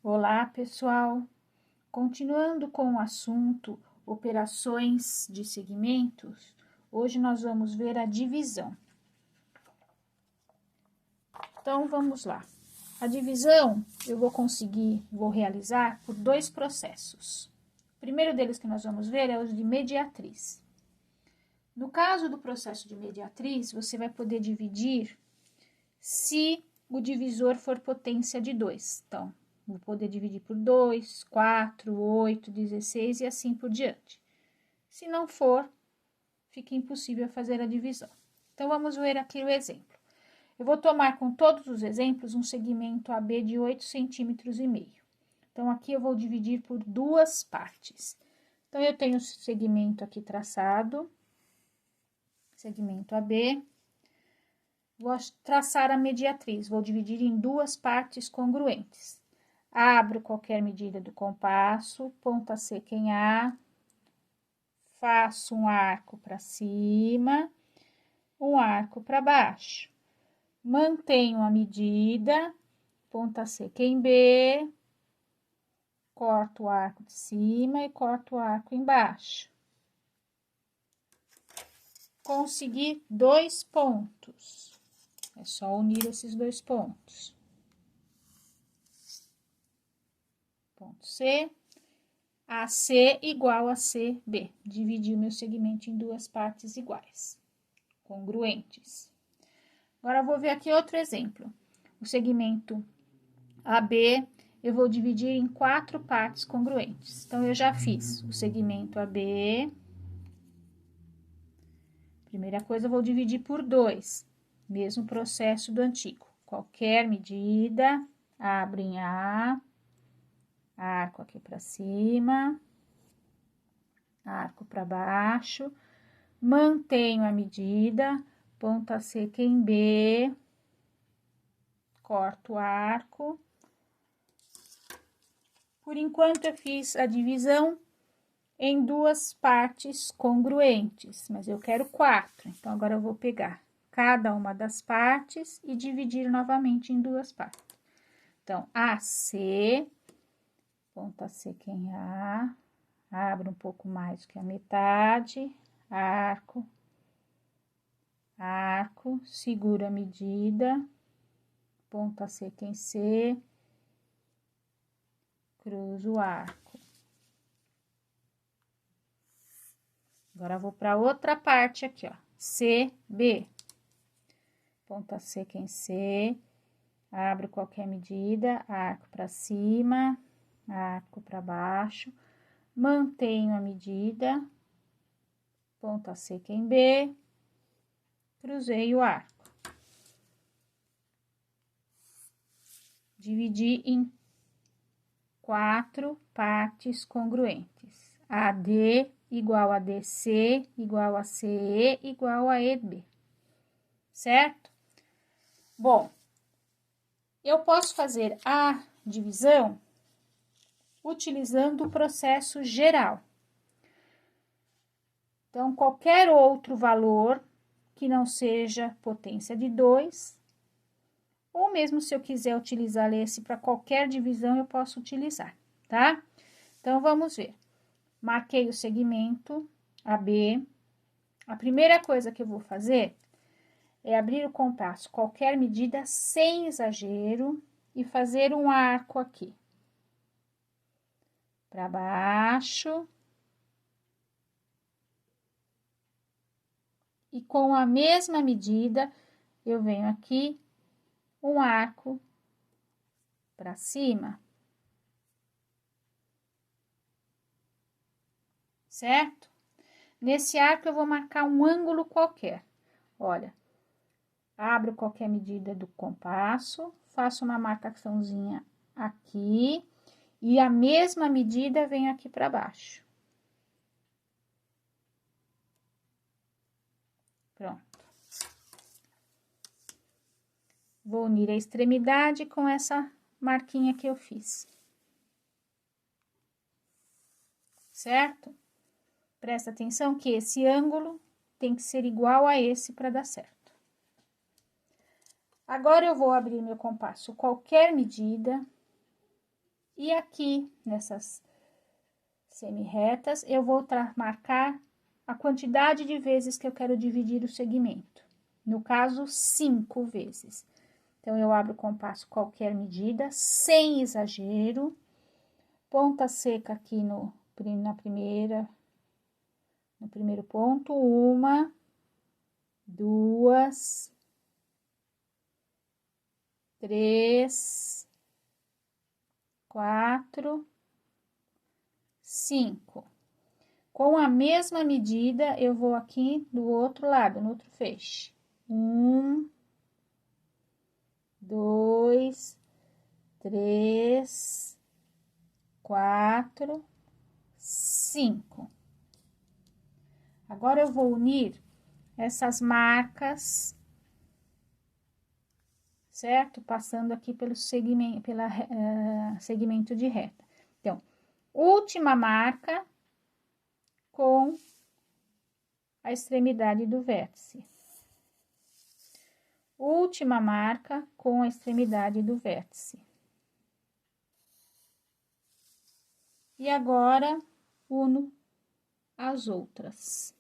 Olá, pessoal! Continuando com o assunto operações de segmentos, hoje nós vamos ver a divisão. Então, vamos lá. A divisão eu vou realizar por dois processos. O primeiro deles que nós vamos ver é o de mediatriz. No caso do processo de mediatriz, você vai poder dividir se o divisor for potência de 2. Então, vou poder dividir por 2, 4, 8, 16 e assim por diante. Se não for, fica impossível fazer a divisão. Então, vamos ver aqui o exemplo. Eu vou tomar com todos os exemplos um segmento AB de 8,5 cm. Então, aqui eu vou dividir por duas partes. Então, eu tenho o segmento aqui traçado, segmento AB. Vou traçar a mediatriz, vou dividir em duas partes congruentes. Abro qualquer medida do compasso, ponta seca em A, faço um arco para cima, um arco para baixo. Mantenho a medida, ponta seca em B, corto o arco de cima e corto o arco embaixo. Consegui 2 pontos. É só unir esses 2 pontos. Ponto C, AC igual a CB. Dividi o meu segmento em duas partes iguais, congruentes. Agora, eu vou ver aqui outro exemplo. O segmento AB, eu vou dividir em 4 partes congruentes. Então, eu já fiz o segmento AB. Primeira coisa, eu vou dividir por 2. Mesmo processo do antigo. Qualquer medida, abro em A, arco aqui para cima, arco para baixo, mantenho a medida, ponta seca em B, corto o arco. Por enquanto, eu fiz a divisão em duas partes congruentes, mas eu quero 4, então agora eu vou pegar cada uma das partes e dividir novamente em duas partes. Então, AC, ponta seca em A, abro um pouco mais que a metade, arco, arco, seguro a medida, ponta seca em C, cruzo o arco. Agora, vou para outra parte aqui, ó, CB. Ponta seca em C, abro qualquer medida, arco para cima, arco para baixo, mantenho a medida, ponta seca em B, cruzei o arco. Dividi em 4 partes congruentes. AD igual a DC, igual a CE, igual a EB. Certo? Bom, eu posso fazer a divisão utilizando o processo geral. Então, qualquer outro valor que não seja potência de 2, ou mesmo se eu quiser utilizar esse para qualquer divisão, eu posso utilizar, tá? Então, vamos ver. Marquei o segmento AB. A primeira coisa que eu vou fazer é abrir o compasso, qualquer medida sem exagero, e fazer um arco aqui. Para baixo. E com a mesma medida, eu venho aqui, um arco para cima. Certo? Nesse arco, eu vou marcar um ângulo qualquer. Olha. Abro qualquer medida do compasso, faço uma marcaçãozinha aqui, e a mesma medida vem aqui para baixo. Pronto. Vou unir a extremidade com essa marquinha que eu fiz. Certo? Presta atenção que esse ângulo tem que ser igual a esse para dar certo. Agora, eu vou abrir meu compasso, qualquer medida, E aqui, nessas semi-retas, eu vou marcar a quantidade de vezes que eu quero dividir o segmento. No caso, 5 vezes. Então, eu abro o compasso qualquer medida, sem exagero. Ponta seca aqui no primeiro ponto, 1, 2, 3, 4, 5. Com a mesma medida, eu vou aqui do outro lado, no outro feixe. 1, 2, 3, 4, 5. Agora, eu vou unir essas marcas, certo? Passando aqui pelo segmento, segmento de reta. Então, última marca com a extremidade do vértice. Última marca com a extremidade do vértice. E agora, uno as outras.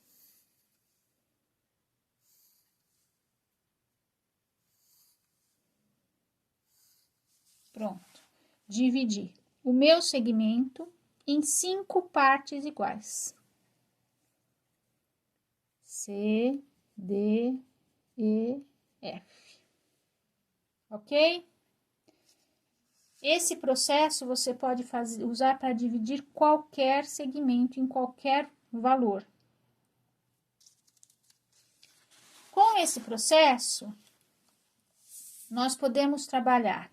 Pronto. Dividi o meu segmento em 5 partes iguais. C, D, E, F. Ok? Esse processo você pode usar para dividir qualquer segmento em qualquer valor. Com esse processo, nós podemos trabalhar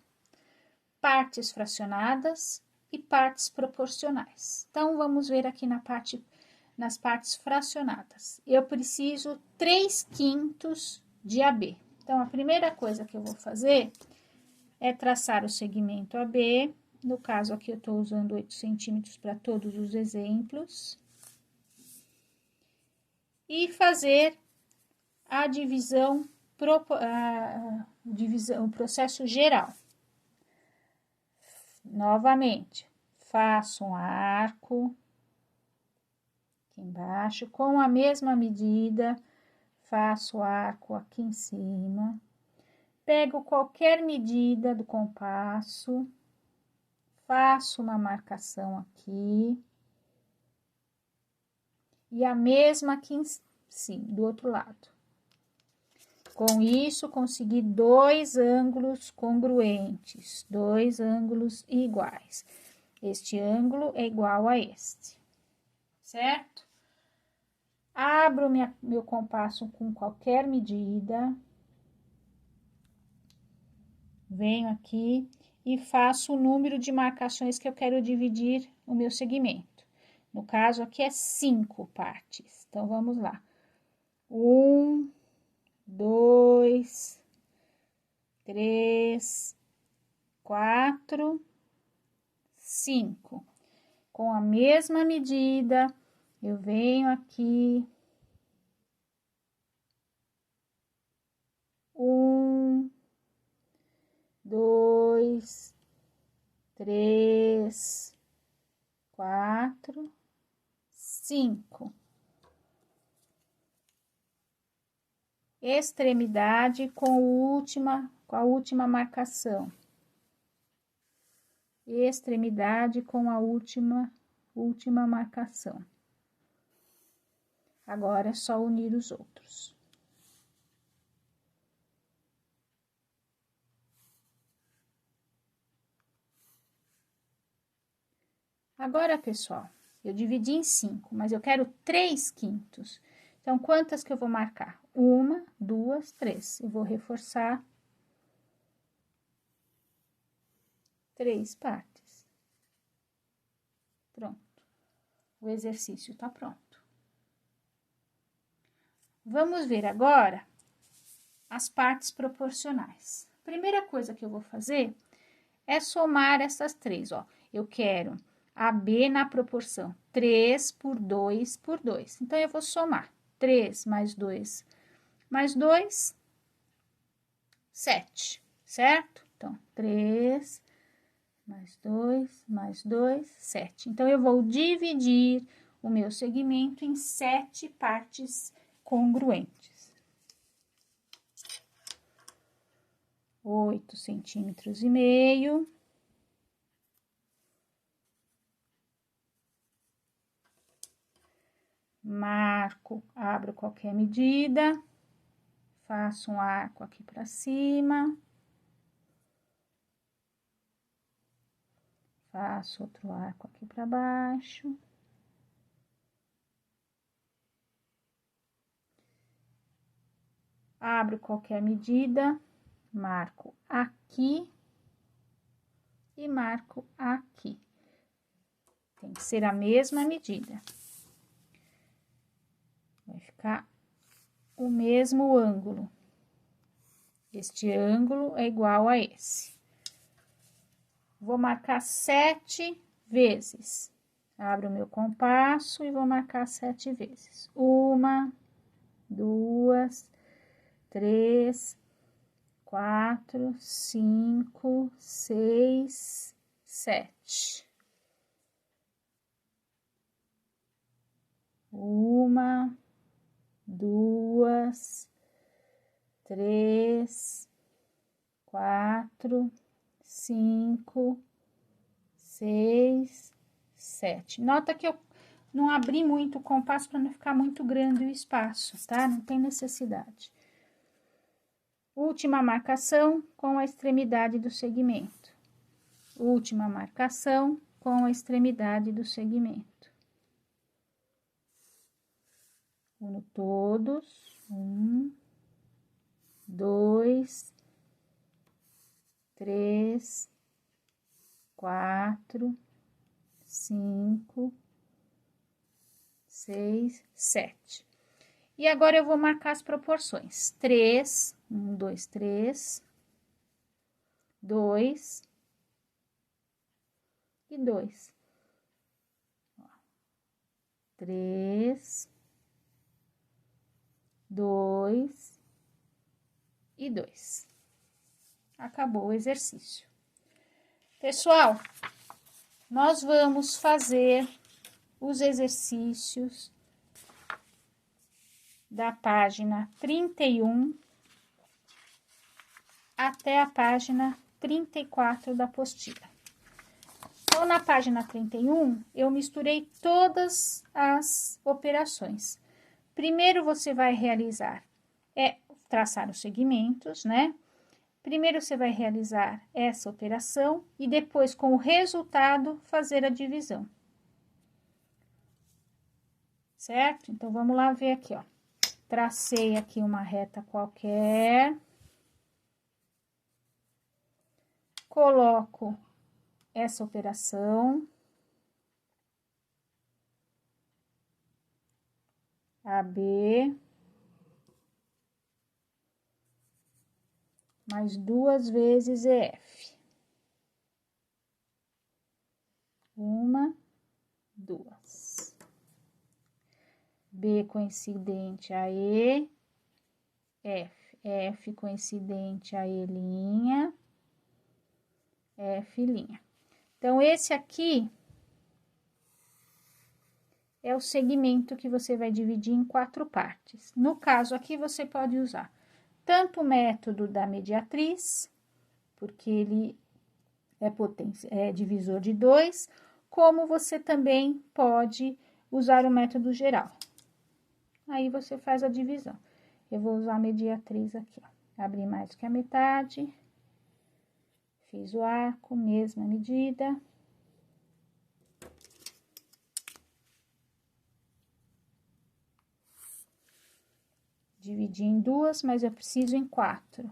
partes fracionadas e partes proporcionais. Então, vamos ver aqui nas partes fracionadas. Eu preciso 3/5 de AB. Então, a primeira coisa que eu vou fazer é traçar o segmento AB. No caso, aqui eu estou usando 8 centímetros para todos os exemplos. E fazer a divisão, o processo geral. Novamente, faço um arco aqui embaixo, com a mesma medida, faço o arco aqui em cima, pego qualquer medida do compasso, faço uma marcação aqui, e a mesma aqui em cima, do outro lado. Com isso, consegui 2 ângulos congruentes, 2 ângulos iguais. Este ângulo é igual a este, certo? Abro meu compasso com qualquer medida. Venho aqui e faço o número de marcações que eu quero dividir o meu segmento. No caso, aqui é 5 partes. Então, vamos lá. 1, 2, 3, 4, 5. Com a mesma medida, eu venho aqui. 1, 2, 3, 4, 5. Extremidade com a última marcação. Extremidade com a última marcação. Agora, é só unir os outros. Agora, pessoal, eu dividi em 5, mas eu quero 3/5. Então, quantas que eu vou marcar? 1, 2, 3. Eu vou reforçar 3 partes. Pronto. O exercício tá pronto. Vamos ver agora as partes proporcionais. Primeira coisa que eu vou fazer é somar essas 3, ó. Eu quero AB na proporção 3 por 2 por 2. Então, eu vou somar 3 mais 2 mais 2, 7, certo? Então, 3 mais 2, mais 2, 7. Então, eu vou dividir o meu segmento em 7 partes congruentes. 8 centímetros e meio. Marco, abro qualquer medida, faço um arco aqui para cima. Faço outro arco aqui para baixo. Abro qualquer medida, marco aqui e marco aqui. Tem que ser a mesma medida. Vai ficar o mesmo ângulo. Este ângulo é igual a esse. Vou marcar 7 vezes. Abro o meu compasso e vou marcar 7 vezes. 1, 2, 3, 4, 5, 6, 7. 1, 2, 3, 4, 5, 6, 7. Nota que eu não abri muito o compasso para não ficar muito grande o espaço, tá? Não tem necessidade. Última marcação com a extremidade do segmento. Última marcação com a extremidade do segmento. Uno todos. 1, 2, 3, 4, 5, 6, 7. E agora, eu vou marcar as proporções. 3, 1, 2, 3, 2 e 2. 3, 2 e 2. Acabou o exercício. Pessoal, nós vamos fazer os exercícios da página 31 até a página 34 da apostila. Então, na página 31, eu misturei todas as operações. Primeiro, você vai realizar, traçar os segmentos, né? Primeiro, você vai realizar essa operação e depois, com o resultado, fazer a divisão. Certo? Então, vamos lá ver aqui, ó. Tracei aqui uma reta qualquer. Coloco essa operação. AB. Mais 2 vezes EF. 1, 2. B coincidente a E, F. F coincidente a E', F'. Então, esse aqui é o segmento que você vai dividir em 4 partes. No caso aqui, você pode usar tanto o método da mediatriz, porque ele é divisor de 2, como você também pode usar o método geral. Aí, você faz a divisão. Eu vou usar a mediatriz aqui, ó. Abri mais que a metade. Fiz o arco, mesma medida. Dividi em 2, mas eu preciso em 4.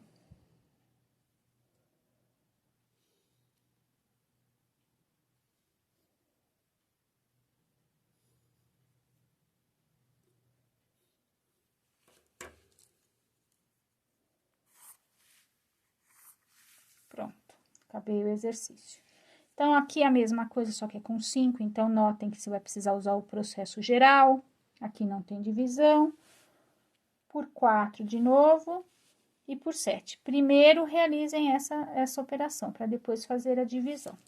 Pronto, acabei o exercício. Então, aqui é a mesma coisa, só que é com 5, então, notem que você vai precisar usar o processo geral. Aqui não tem divisão. Por 4 de novo e por 7. Primeiro, realizem essa operação, para depois fazer a divisão.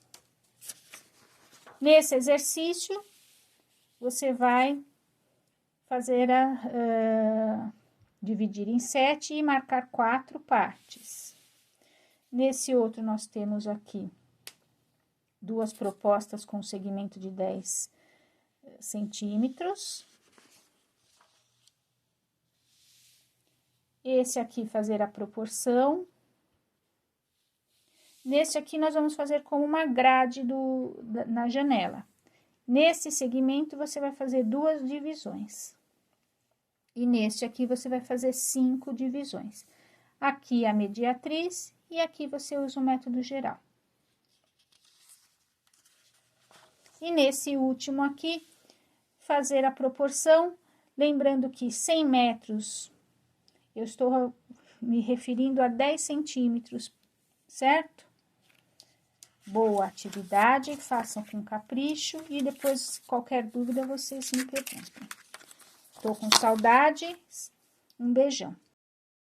Nesse exercício, você vai fazer dividir em 7 e marcar 4 partes. Nesse outro, nós temos aqui 2 propostas com segmento de 10 centímetros. Esse aqui, fazer a proporção. Nesse aqui, nós vamos fazer como uma grade na janela. Nesse segmento, você vai fazer 2 divisões. E neste aqui, você vai fazer 5 divisões. Aqui a mediatriz e aqui você usa o método geral. E nesse último aqui, fazer a proporção, lembrando que 100 metros, eu estou me referindo a 10 centímetros, certo? Boa atividade, façam com capricho e depois, qualquer dúvida, vocês me perguntam. Estou com saudade, um beijão.